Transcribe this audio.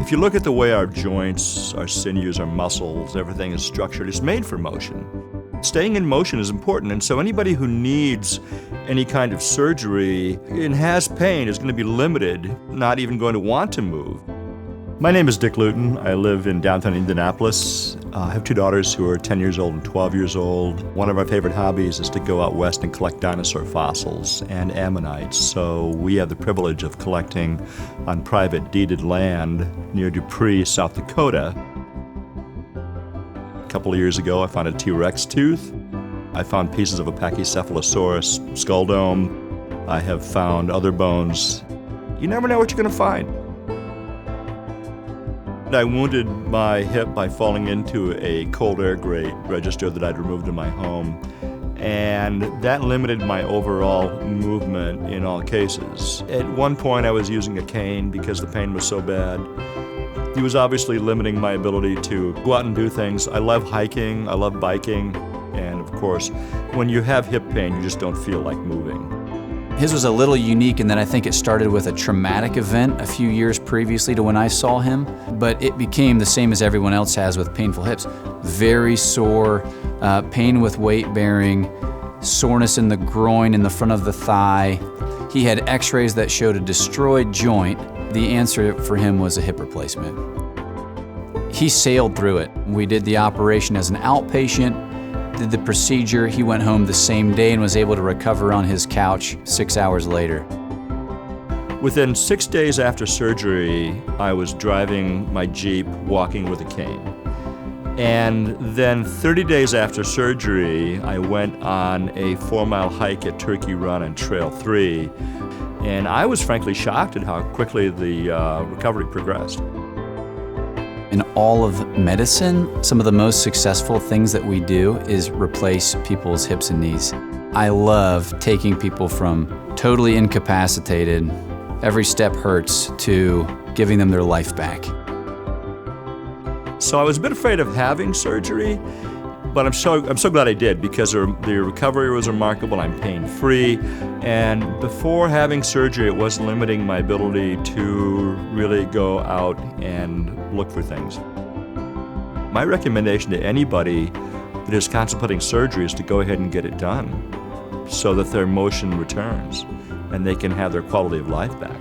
If you look at the way our joints, our sinews, our muscles, everything is structured, it's made for motion. Staying in motion is important, and so anybody who needs any kind of surgery and has pain is going to be limited, not even going to want to move. My name is Dick Luton. I live in downtown Indianapolis. I have two daughters who are 10 years old and 12 years old. One of our favorite hobbies is to go out west and collect dinosaur fossils and ammonites. So we have the privilege of collecting on private deeded land near Dupree, South Dakota. A couple of years ago, I found a T-Rex tooth. I found pieces of a Pachycephalosaurus skull dome. I have found other bones. You never know what you're going to find. I wounded my hip by falling into a cold air grate register that I'd removed in my home, and that limited my overall movement in all cases. At one point I was using a cane because the pain was so bad. It was obviously limiting my ability to go out and do things. I love hiking, I love biking, and of course, when you have hip pain, you just don't feel like moving. His was a little unique in that I think it started with a traumatic event a few years previously to when I saw him, but it became the same as everyone else has with painful hips. Very sore, pain with weight bearing, soreness in the groin, in the front of the thigh. He had x-rays that showed a destroyed joint. The answer for him was a hip replacement. He sailed through it. We did the operation as an outpatient, did the procedure. He went home the same day and was able to recover on his couch 6 hours later. Within 6 days after surgery, I was driving my Jeep, walking with a cane. And then 30 days after surgery, I went on a 4-mile hike at Turkey Run and Trail 3. And I was frankly shocked at how quickly the recovery progressed. In all of medicine, some of the most successful things that we do is replace people's hips and knees. I love taking people from totally incapacitated, every step hurts, to giving them their life back. So I was a bit afraid of having surgery, but I'm so glad I did, because the recovery was remarkable. I'm pain-free, and before having surgery, it wasn't limiting my ability to really go out and look for things. My recommendation to anybody that is contemplating surgery is to go ahead and get it done so that their motion returns and they can have their quality of life back.